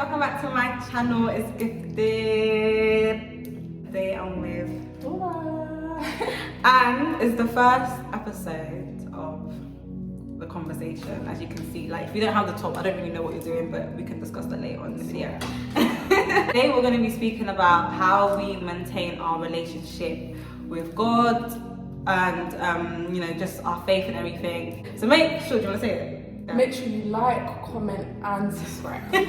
welcome back to my channel. It's Gifted. Today I'm with Dora. And it's the first episode of the conversation. As you can see, like if you don't have the top, I don't really know what you're doing, but we can discuss that later on in the video. Today we're going to be speaking about how we maintain our relationship with God and just our faith and everything. So make sure, do you want to say it? Make sure you like, comment and subscribe. The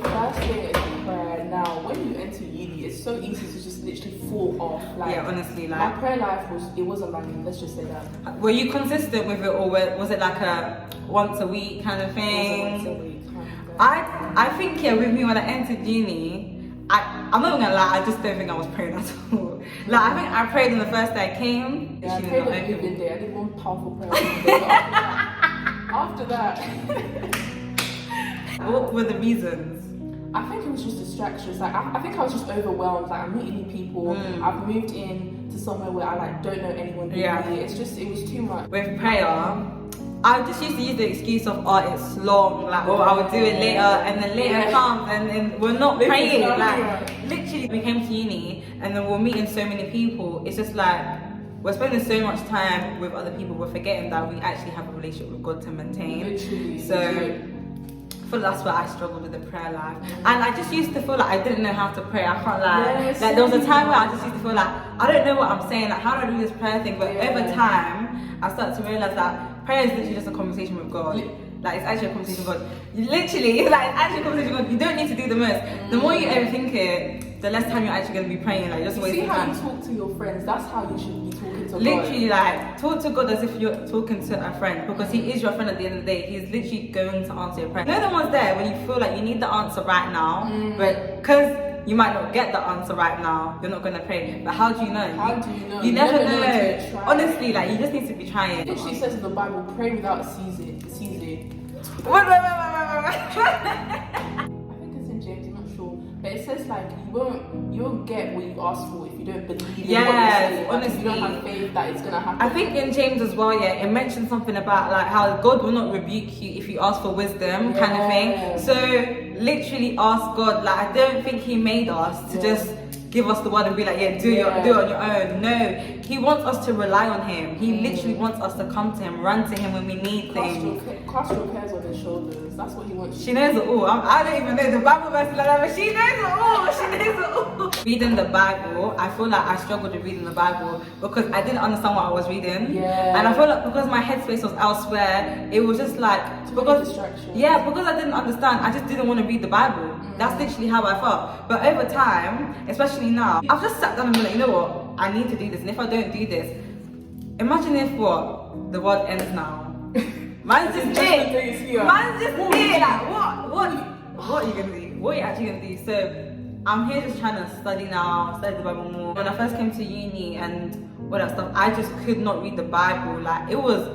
first thing is prayer. Now when you enter uni, it's so easy to just literally fall off. Yeah, honestly, my prayer life wasn't banging, let's just say that. Were you consistent with it, or was it like a once a week kind of thing? It was a once a week kind of thing. I think with me when I entered uni, I'm not gonna lie, I just don't think I was praying at all. Like I think I prayed on the first day I came. Yeah, I prayed on the evening day. I did one powerful prayer on the day after that. What were the reasons? I think it was just distractions. Like I think I was just overwhelmed. Like I'm meeting new people. I've moved in to somewhere where I don't know anyone really. Yeah. It was too much. With prayer, I just used to use the excuse of it's long, like I would do it later, and then later comes, and then we're not praying. Like literally, we came to uni, and then we're meeting so many people. It's just like we're spending so much time with other people, we're forgetting that we actually have a relationship with God to maintain. Literally. So I feel that's where I struggled with the prayer life. And I just used to feel like I didn't know how to pray. I can't lie. Yes, like there was a time where I just used to feel like I don't know what I'm saying. Like how do I do this prayer thing? But over time, I started to realize that prayer is literally just a conversation with God. Like it's actually a conversation with God. Literally, it's like actually a conversation with God. You don't need to do the most. The more you overthink it, the less time you're actually going to be praying. Like just wasting time. See how you talk to your friends. That's how you should be talking to God. Literally, like talk to God as if you're talking to a friend, because He is your friend at the end of the day. He's literally going to answer your prayer. You know the ones there when you feel like you need the answer right now, but because you might not get the answer right now, you're not going to pray. But how do you know? How do you know? You never know. Until you try. Honestly, like you just need to be trying. It literally says in the Bible, pray without ceasing. Wait. I think it's in James, I'm not sure. But it says like you won't get what you ask for if you don't believe in what you're saying. Honestly. If you don't have faith that it's gonna happen. I think in James as well, it mentioned something about like how God will not rebuke you if you ask for wisdom, kind of thing. So literally ask God. Like I don't think He made us to just give us the word and be like, do it on your own. No, He wants us to rely on Him. He literally wants us to come to Him, run to Him when we need things. Cast your cares on His shoulders. That's what He wants. She knows it all. I don't even know the Bible verse like that, but she knows it all. She knows it all. Reading the Bible, I feel like I struggled with reading the Bible because I didn't understand what I was reading. Yeah. And I feel like because my headspace was elsewhere, it was just like because I didn't understand. I just didn't want to read the Bible. That's literally how I felt. But over time, especially now, I've just sat down and been like, you know what? I need to do this. And if I don't do this, imagine if the world ends now. Man's just dead. Man's just dead. Like what are you gonna do? What are you actually gonna do? So I'm here just trying to study now, study the Bible more. When I first came to uni and all that stuff, I just could not read the Bible. Like it was,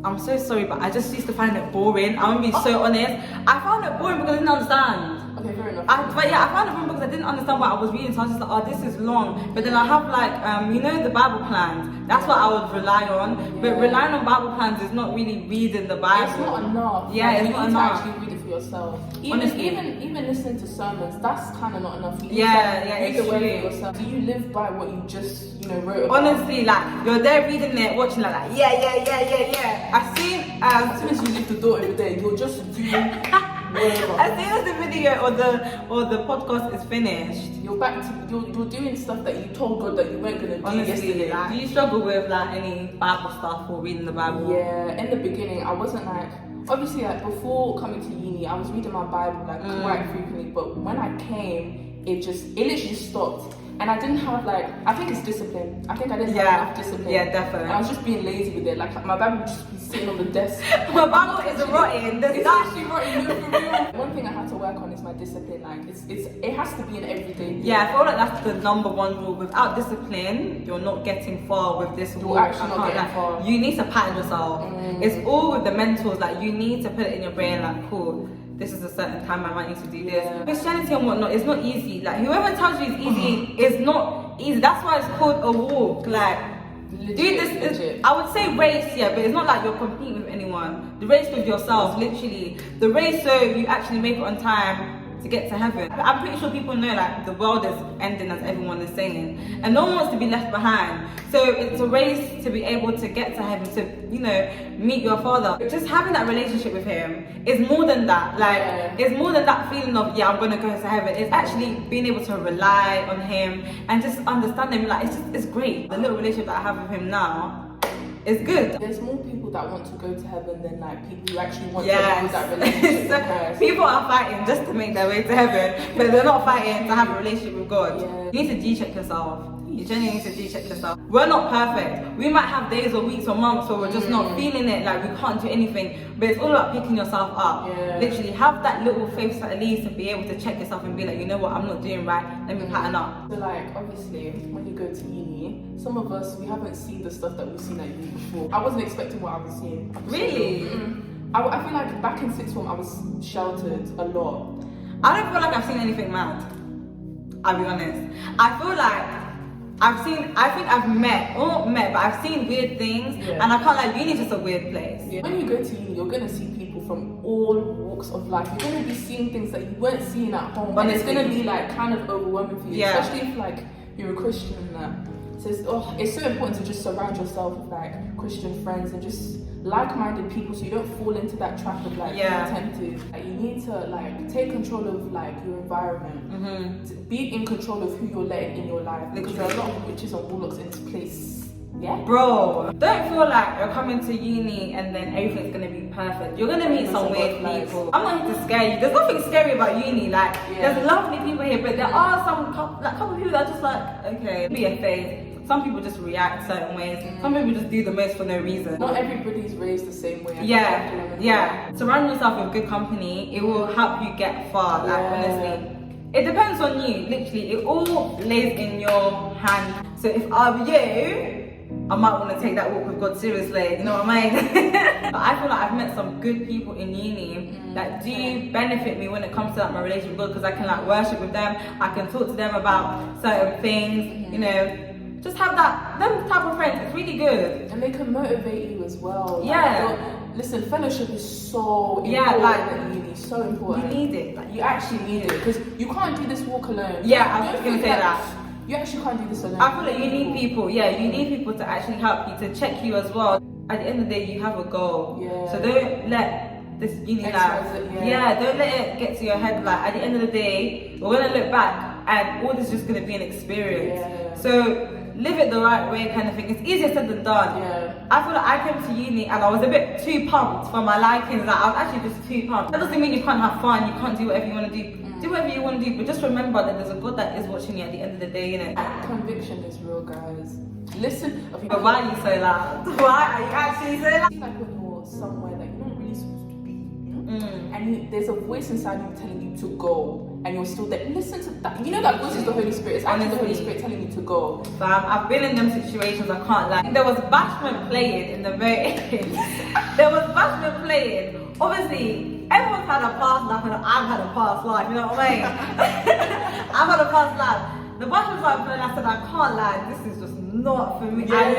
I'm so sorry, but I just used to find it boring. I'm gonna be so honest. I found it boring because I didn't understand. Okay, fair enough. I found it boring because I didn't understand what I was reading, so I was just like, this is long. But then I have like, the Bible plans. That's what I would rely on. Yeah. But relying on Bible plans is not really reading the Bible. It's not enough. Yeah, like, it's not enough. You need to actually read it for yourself. Honestly. Even listening to sermons, that's kind of not enough. You Read the word for yourself. Do you live by what you just wrote about? Honestly, like you're there reading it, watching like that. Yeah. As soon as you leave the door every day, you're just doing. As soon as the video or the podcast is finished, you're back to you're doing stuff that you told God that you weren't gonna do. Honestly, yesterday. Like, do you struggle with like any Bible stuff or reading the Bible? Yeah, in the beginning I wasn't like, obviously like before coming to uni I was reading my Bible like quite frequently, but when I came it literally stopped. And I didn't have I think it's discipline. I think I didn't have enough discipline. Yeah, definitely. And I was just being lazy with it. Like my Bible would just be sitting on the desk. My Bible is rotten. It's actually rotten. No, for real. One thing I had to work on is my discipline. Like it has to be an everyday. Yeah, I feel like that's the number one rule. Without discipline, you're not getting far with this rule. You're actually not getting far. You need to pattern yourself. It's all with the mentors. Like you need to put it in your brain. Like cool. This is a certain time I might need to do this. Christianity and whatnot is not easy. Like whoever tells you it's easy is not easy. That's why it's called a walk. Like do this. I would say race, but it's not like you're competing with anyone. The race with yourself, literally. The race so you actually make it on time to get to heaven. I'm pretty sure people know like the world is ending, as everyone is saying, and no one wants to be left behind. So it's a race to be able to get to heaven, to, you know, meet your Father. Just having that relationship with Him is more than that. Like, it's more than that feeling of, yeah, I'm gonna go to heaven. It's actually being able to rely on Him and just understand Him. Like, it's great. The little relationship that I have with Him now is good. There's more people that want to go to heaven than like people who actually want to have that relationship with Christ. People are fighting just to make their way to heaven, but they're not fighting to have a relationship with God. You need to G-check yourself. You genuinely need to G-check yourself. We're not perfect. We might have days or weeks or months where we're just not feeling it, like we can't do anything, but it's all about picking yourself up. Literally have that little faith at least and be able to check yourself and be like, you know what, I'm not doing right, let me pattern up. So like, obviously, when you go to uni, some of us, we haven't seen the stuff that we've seen at uni before. I wasn't expecting what I was seeing. Really? I feel like back in sixth form, I was sheltered a lot. I don't feel like I've seen anything mad. I'll be honest. I feel like I think I've met, or not met, but I've seen weird things, and I can't lie, uni's just a weird place. When you go to uni, you're going to see people from all walks of life. You're going to be seeing things that you weren't seeing at home, and it's going to be like kind of overwhelming for you, especially if like you're a Christian and that. So it's so important to just surround yourself with like Christian friends and just like-minded people, so you don't fall into that trap of like being tempted. Like, you need to like take control of like your environment, to be in control of who you're letting in your life, because there are a lot of witches and warlocks in this place. Bro, don't feel like you're coming to uni and then everything's gonna be perfect. You're gonna meet some weird people. I'm not here to scare you. There's nothing scary about uni. Like, there's lovely people here, but there are some couple people that are just like, okay, be a phase. Some people just react certain ways. Some people just do the most for no reason. Not everybody's raised the same way. Surround yourself with good company. It will help you get far. Like, honestly, it depends on you. Literally, it all lays in your hand. So if I were you, I might want to take that walk with God seriously. You know what I mean? But I feel like I've met some good people in uni that do benefit me when it comes to like my relationship with God, because I can like worship with them. I can talk to them about certain things. You know. Just have them type of friends. It's really good. And they can motivate you as well. Listen, fellowship is so important in uni. So important. You need it. Like, you actually need it, because you can't do this walk alone. I was gonna say that. You actually can't do this alone. I feel like you need people. You need people to actually help you, to check you as well. At the end of the day, you have a goal. So don't let this uni life. Don't let it get to your head. Like, at the end of the day, we're gonna look back and all this is just gonna be an experience. So live it the right way, kind of thing. It's easier said than done. I feel like I came to uni and I was a bit too pumped for my likings. Like, I was actually just too pumped. That doesn't mean you can't have fun, you can't do whatever you want to do. Do whatever you want to do, but just remember that there's a God that is watching you at the end of the day, innit? Conviction is real, guys. Listen. But why are you so loud? Why are you actually so loud? It's like when you're somewhere that you're not really supposed to be, and there's a voice inside you telling you to go, and you're still there. Listen to that. You know that voice is the Holy Spirit. It's actually the Holy Spirit telling you to go. I've been in them situations, I can't lie. There was bashment playing in the motive. There was bashment playing. Obviously, everyone's had a past life, and I've had a past life, you know what I mean? I've had a past life. The bashment started playing, I said, I can't lie, this is just not for me. I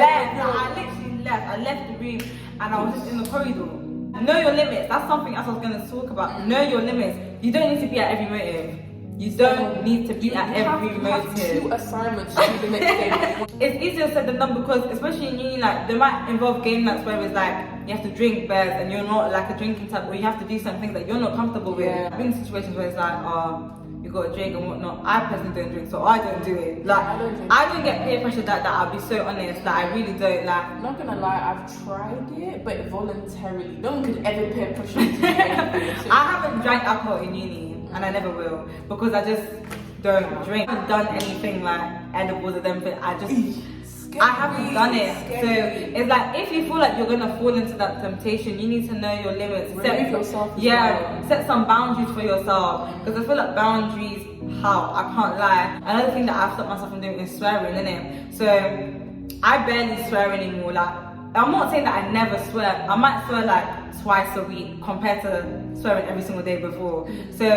literally left. I left the room and I was just in the corridor. Know your limits. That's something else I was going to talk about. Know your limits. You don't need to be at every motive. You don't need to be at every motive. You have 2 assignments to do the next day. It's easier said than done, because especially in uni, like, they might involve game nights where it's like you have to drink beers and you're not like a drinking type, or you have to do some things that you're not comfortable with. I've been in situations where it's like, you got a drink and whatnot. I personally don't drink, so I don't do it. Like, I don't get peer pressure like that. I'll be so honest. Like, I really don't. Like, I'm not gonna lie, I've tried it, but voluntarily. No one could ever peer pressure me to do anything. I haven't drank alcohol in uni, and I never will, because I just don't drink. I haven't done anything like edibles or them, but I haven't done it. So it's like, if you feel like you're gonna fall into that temptation, you need to know your limits. Set some boundaries for yourself, because I feel like boundaries help. I can't lie. Another thing that I've stopped myself from doing is swearing, innit? So I barely swear anymore. Like, I'm not saying that I never swear. I might swear like twice a week compared to swearing every single day before. So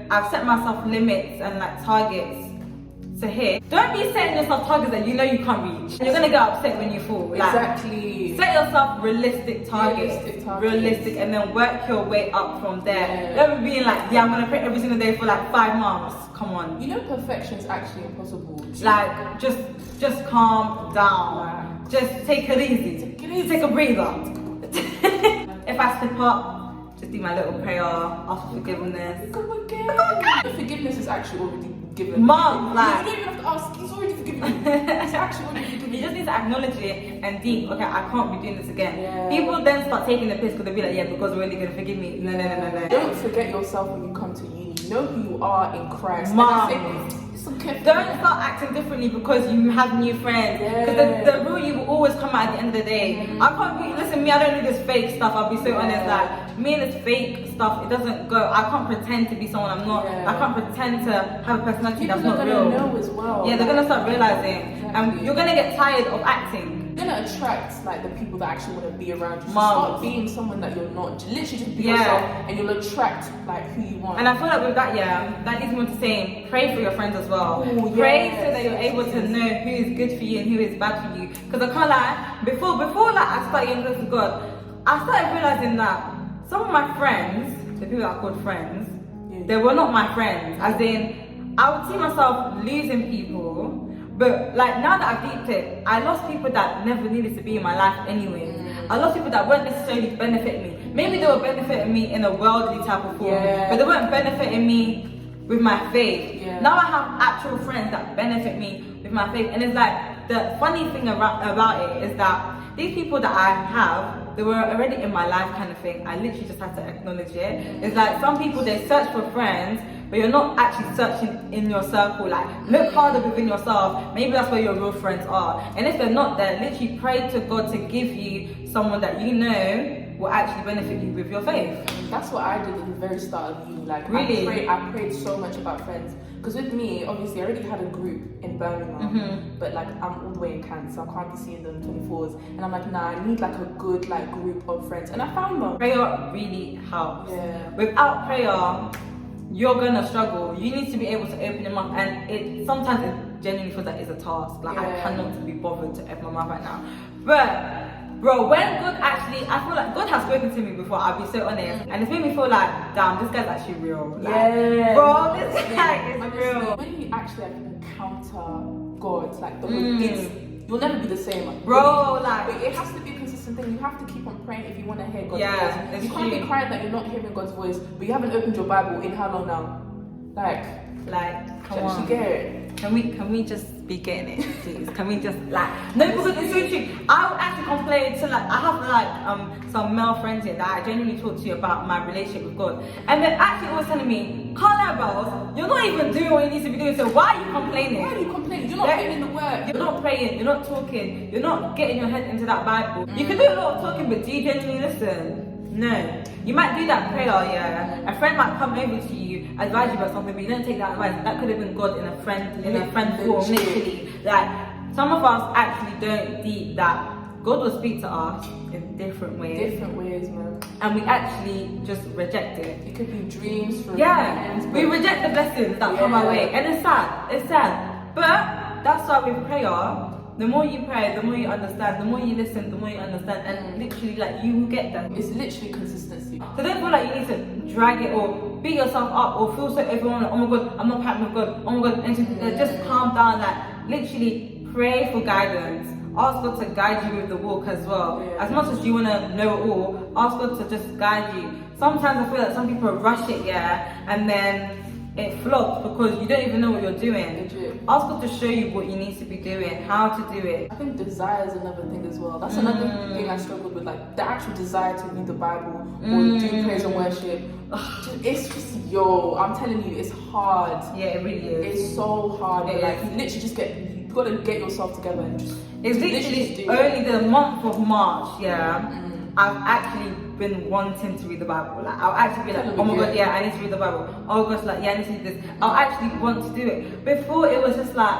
I've set myself limits and like targets to hit. Don't be setting yourself targets that you know you can't reach. You're gonna get upset when you fall. Like, Exactly. set yourself realistic targets. Realistic, and then work your way up from there. Don't be being like, yeah, I'm gonna pray every single day for like 5 months. Come on. You know, perfection is actually impossible. Like, just calm down. Just take it easy. Take a breather. If I slip up, just do my little prayer, ask for forgiveness. The forgiveness is actually already given. Mom, like, you don't even have to ask. He's already forgiven you. It's actually already forgiven you just need to acknowledge it and think, okay, I can't be doing this again. Yeah. People then start taking the piss because they'll be like, yeah, because we're only gonna forgive me. No. Don't forget yourself when you come to uni. Know who you are in Christ. Mom, okay. don't start acting differently because you have new friends. Because the rule you will always come out at the end of the day. I can't be, listen, me, I don't do this fake stuff. I'll be so honest. Like, me and this fake stuff, it doesn't go. I can't pretend to be someone I'm not. I can't pretend to have a personality that's not real. Know as well. Yeah, they're gonna start realizing, and you're gonna get tired of acting. You're gonna attract like the people that actually want to be around you. So start being someone that you're not. Literally just be yourself, and you'll attract like who you want. And I feel like with that, that leads me to saying, pray for your friends as well. Pray so that you're able to know who is good for you and who is bad for you. Because I can't lie, before like I started getting close to God, I started realizing that some of my friends, the people that I called friends, they were not my friends. As in, I would see myself losing people. But like now that I've deeped it, I lost people that never needed to be in my life anyway. I lost people that weren't necessarily benefiting me. Maybe they were benefiting me in a worldly type of form, but they weren't benefiting me with my faith. Now I have actual friends that benefit me with my faith. And it's like, the funny thing about it is that these people that I have, they were already in my life kind of thing. I literally just had to acknowledge it. It's like some people, they search for friends, but you're not actually searching in your circle. Like, look harder within yourself. Maybe that's where your real friends are. And if they're not there, literally pray to God to give you someone that you know will actually benefit you with your faith. That's what I did at the very start of uni. Like, really? I prayed so much about friends. Because with me, obviously, I already had a group in Birmingham, but like I'm all the way in Kent, so I can't be seeing them 24s. And I'm like, nah, I need like a good like group of friends, and I found them. Prayer really helps. Without prayer, you're gonna struggle. You need to be able to open your mouth, and sometimes it genuinely feels like it's a task. Like I cannot be bothered to open my mouth right now. But bro, when God actually, I feel like God has spoken to me before, I'll be so honest. And it's made me feel like, damn, this guy's actually real. Like, bro, this guy is real. When you actually like, encounter God, like the way you'll never be the same. Bro, like, but it has to be a consistent thing. You have to keep on praying if you want to hear God's voice. You can't be crying that you're not hearing God's voice, but you haven't opened your Bible in how long now? Like, come on. Get it? Can we just be getting it, please? Can we just like no, because it's so true. I would actually complain to like I have like some male friends here that I genuinely talk to about my relationship with God, and they're actually always telling me, Carla Bells, you're not even doing what you need to be doing, so why are you complaining? Why are you complaining? You're not putting in the work. You're not praying, you're not talking, you're not getting your head into that Bible. You can do a lot of talking, but do you genuinely listen? No. You might do that prayer, a friend might come over to you, advise you about something, but you don't take that advice. That could have been God in a friend form, literally. Like, some of us actually don't deep that God will speak to us in different ways. Different ways, man. And we actually just reject it. It could be dreams from friends. We reject the blessings that come our way. And it's sad. But that's why with prayer, the more you pray, the more you understand. The more you listen, the more you understand. And literally, like, you will get that. It's literally consistency. So don't feel like you need to drag it or beat yourself up or feel so overwhelmed. Like, oh my God, I'm not praying with God. Oh my God. And just calm down. Like, literally pray for guidance. Ask God to guide you with the walk as well. As much as you want to know it all, ask God to just guide you. Sometimes I feel like some people rush it, and then it flops because you don't even know what you're doing. Ask God to show you what you need to be doing, how to do it. I think desire is another thing as well. That's another thing I struggled with, like the actual desire to read the Bible or do praise and worship. It's just, I'm telling you, it's hard. Yeah, it really is. It's so hard. Like, you literally you've got to get yourself together and just. It's literally only the month of March, I've actually been wanting to read the Bible. Like, I'll actually be like, oh my God, I need to read the Bible. Oh gosh, like, I need to do this. I'll actually want to do it. Before, it was just like,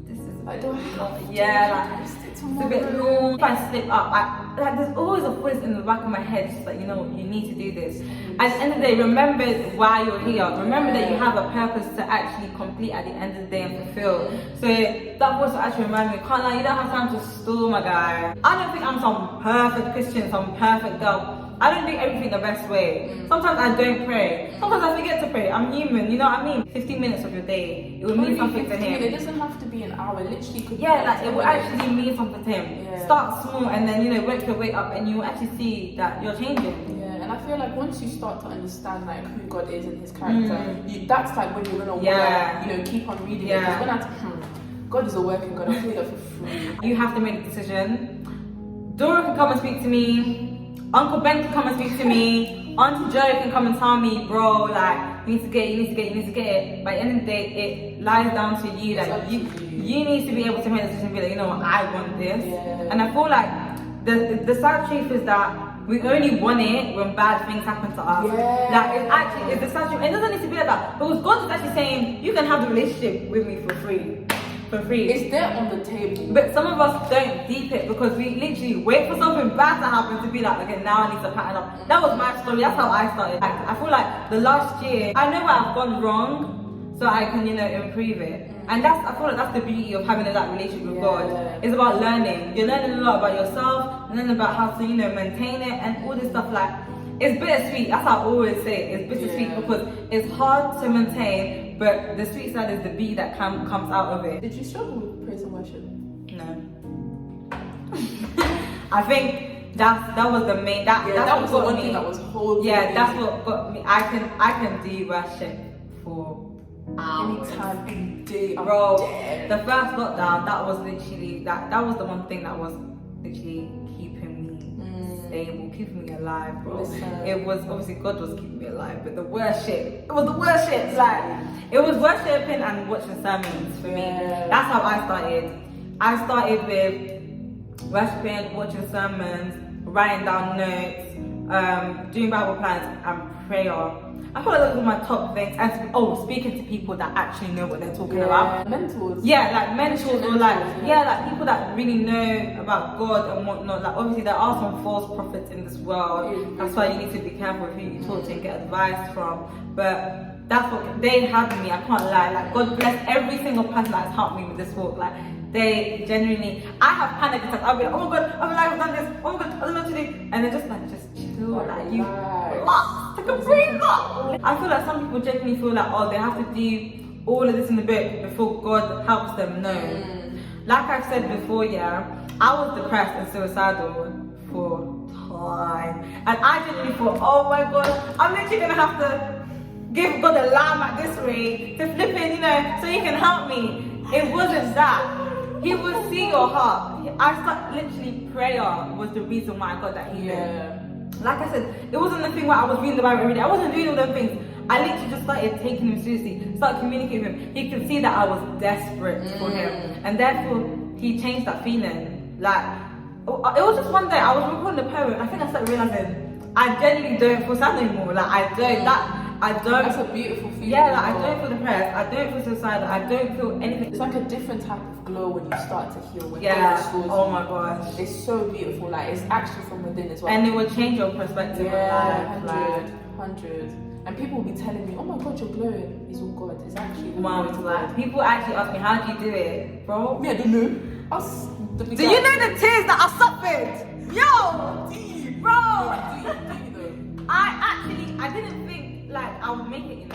this is like, it's a bit long. If I slip up, like there's always a voice in the back of my head, just like, you know, you need to do this. At the end of the day, remember why you're here. Remember that you have a purpose to actually complete at the end of the day and fulfill. So that voice will actually remind me, can't lie, you don't have time to stall, my guy. I don't think I'm some perfect Christian, some perfect girl. I don't do everything the best way. Sometimes I don't pray. Sometimes I forget to pray. I'm human, you know what I mean? 15 minutes of your day, it will mean something to him. It doesn't have to be an hour. It literally could be. Yeah, like it will actually mean something to him. Yeah. Start small and then, you know, work your way up and you will actually see that you're changing. Yeah, and I feel like once you start to understand like who God is and His character, that's like when you're gonna wanna, you know, keep on reading it. Because when God is a working God, I feel that for free. You have to make a decision. Dora can come and speak to me. Uncle Ben can come and speak to me. Auntie Joe can come and tell me, bro, like, you need to get it. By the end of the day, it lies down to you that you need to be able to make a decision and be like, you know what, I want this. Yeah. And I feel like the sad truth is that we only want it when bad things happen to us. Yeah. Like it's the sad truth. It doesn't need to be like that. Because God is actually saying, you can have the relationship with me for free. It's there on the table. But some of us don't deep it because we literally wait for something bad to happen to be like, okay, now I need to pattern up. That was my story. That's how I started. Like, I feel like the last year, I know where I've gone wrong, so I can, you know, improve it. And I feel like that's the beauty of having that relationship with God. It's about learning. You're learning a lot about yourself, learning about how to, you know, maintain it and all this stuff. Like, it's bittersweet. That's how I always say it. It's bittersweet because it's hard to maintain, but the sweet side is the beauty that comes out of it. Did you struggle with praise and worship? No. I think that was the main. That was the one thing that was holding. Yeah, that's what got me. I can do worship for hours. Anytime, any day, bro. The first lockdown, that was literally that was the one thing that was literally keeping me stable, keeping me alive, bro. It was obviously God was keeping me alive, but the worship, it was the worship. Like it was worshiping and watching sermons for me. That's how I started. I started with worshiping, watching sermons, writing down notes, doing Bible plans and prayer. I feel like those were my top things. And speaking to people that actually know what they're talking about. Mentors. Yeah, like mentors or like people that really know about God and whatnot. Like obviously there are some false prophets in this world. That's why you need to be careful with who you talk to and get advice from. But that's what they helped me. I can't lie. Like God bless every single person that has helped me with this walk. Like they genuinely, I have panic attacks. I'll be like, oh my God, I've done this. Oh my God, I don't know what to do. And then just chill, like you relax, take a breather. I feel like some people genuinely feel like, they have to do all of this in the book before God helps them. No. Like I've said before, I was depressed and suicidal for time. And I genuinely thought, oh my God, I'm literally gonna have to give God a lamb at this rate to flip in, so he can help me. It wasn't that. He will see your heart. Literally prayer was the reason why I got that healing. Like I said, it wasn't the thing where I was reading the Bible every day. I wasn't doing all them things. I literally just started taking him seriously, started communicating with him. He could see that I was desperate for him. And therefore, he changed that feeling. Like, it was just one day, I was recording the poem. I think I started realizing, I genuinely don't feel sad anymore. Like, I don't. That's a beautiful feeling. Yeah, like, I don't feel depressed. I don't feel suicidal. I don't feel anything. It's like a different type of glow when you start to heal. When oh my gosh. It's so beautiful. Like, it's actually from within as well. And it will change your perspective of life. 100. And people will be telling me, oh my God, you're glowing. It's all God. It's actually people actually ask me, how do you do it, bro? Me, I don't know. Do you know the tears that I suffered? Yo, bro. I didn't think like I would make it.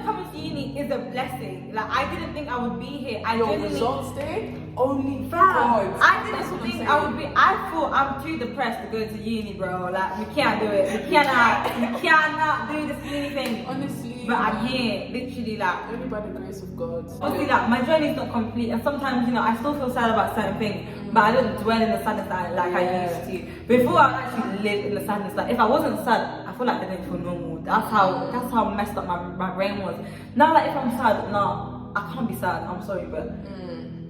Coming to uni is a blessing. Like I didn't think I would be here. Your results day only God. I didn't think I would be. I thought I'm too depressed to go to uni, bro. Like we can't do it. We cannot do this uni thing. Honestly. But I'm here, literally, like only by the grace of God. Obviously, like my journey is not complete, and sometimes I still feel sad about certain things, but I don't dwell in the sadness like I used to. Before I actually lived in the sadness. Like if I wasn't sad, I feel like I didn't feel normal. That's how messed up my brain was. Now, like if I'm sad, no, I can't be sad. I'm sorry, but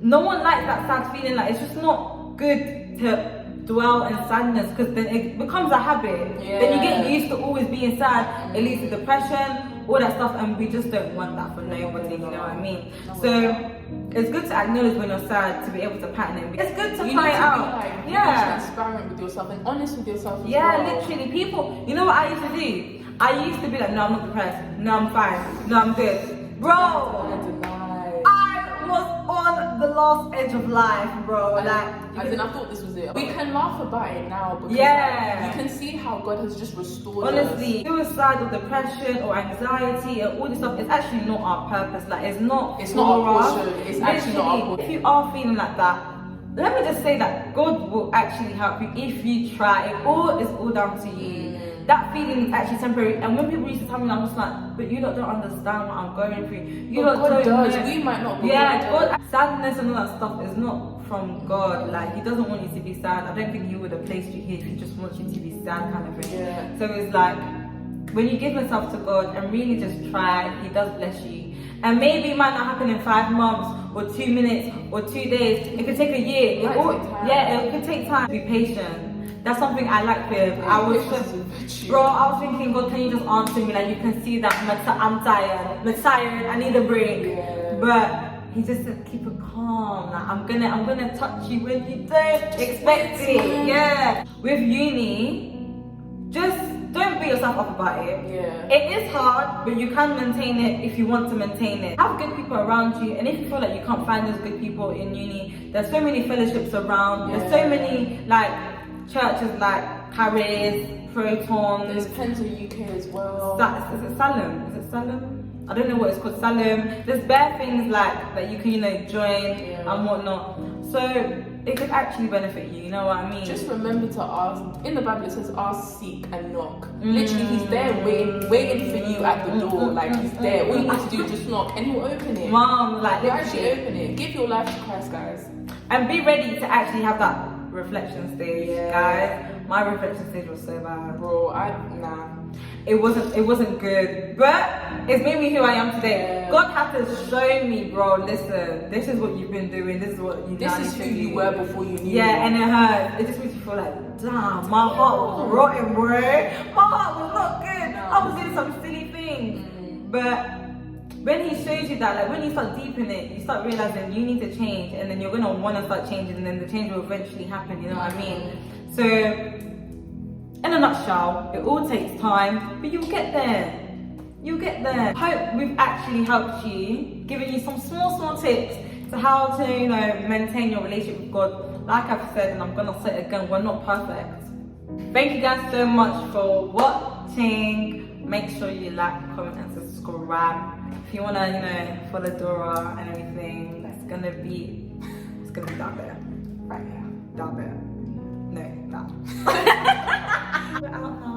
no one likes that sad feeling. Like it's just not good to dwell in sadness because then it becomes a habit. Then you get used to always being sad. It leads to depression, all that stuff, and we just don't want that for nobody. You know what I mean? So It's good to acknowledge when you're sad, to be able to pattern it. It's good to You cry need it to out. be like, Yeah. transparent with yourself and honest with yourself as Yeah, well. literally. People, you know what I used to do? I used to be like, no, I'm not depressed. No, I'm fine. No, I'm good. Bro, I was on the last edge of life, bro. I thought this was it. We can laugh about it now because Yeah. you can see how God has just restored honestly, us. suicide or depression or anxiety and all this stuff is actually not our purpose. Like, it's not It's not for our us. portion. It's actually not our Literally, portion. if you are feeling like that, let me just say that God will actually help you if you try. It's all down to you. That feeling is actually temporary. And when people used to tell me, I'm just like, but you lot don't understand what I'm going through. You But lot God don't does. know. We might not. But Yeah, God God, sadness and all that stuff is not from God. Like, He doesn't want you to be sad. I don't think He would have placed you here if He just wants you to be sad, kind of thing. Yeah. So it's like, when you give yourself to God and really just try, He does bless you. And maybe it might not happen in 5 months or 2 minutes or 2 days. It could take a year. It might take time. Yeah, it could take time. Be patient. That's something I like with. I was just, bro, I was thinking, God, can you just answer me? Like, you can see that I'm tired. I need a break. Yeah. But He just said, keep it calm. Like, I'm gonna touch you when you don't expect it. Yeah. With uni, just don't beat yourself up about it. Yeah. It is hard, but you can maintain it if you want to maintain it. Have good people around you, and if you feel like you can't find those good people in uni, there's so many fellowships around. Yeah. There's so many like churches like Caris, Proton. There's Penza UK as well. Is it Salem? Is it Salem? I don't know what it's called. Salem. There's bare things like that you can join and whatnot. So it could actually benefit you. You know what I mean? Just remember to ask. In the Bible it says ask, seek and knock. Literally He's there waiting for you at the door. Like He's there. All you need to do is just knock and He'll open it. Mom, like He'll actually open it. Give your life to Christ, guys. and be ready to actually have that reflection stage, Yeah. guys. My reflection stage was so bad. Bro, It wasn't good, but it's made me who I am today. Yeah. God had to show me, bro. Listen, this is what you've been doing. This is what you. This is who you were before you knew. Yeah, and it hurt. It just makes you feel like, damn, my heart was rotten, bro. My heart was not good. No. I was doing some silly things, but when He shows you that, like when you start deep in it, you start realizing you need to change, and then you're gonna want to start changing, and then the change will eventually happen. You know what I mean? So, in a nutshell, it all takes time, but you'll get there. You'll get there. Hope we've actually helped you, given you some small tips to how to, maintain your relationship with God. Like I've said, and I'm gonna say it again, we're not perfect. Thank you guys so much for watching. Make sure you like, comment, and subscribe. If you wanna, follow Dora and everything, it's gonna be down there, right here, down there. No, that. We're out now.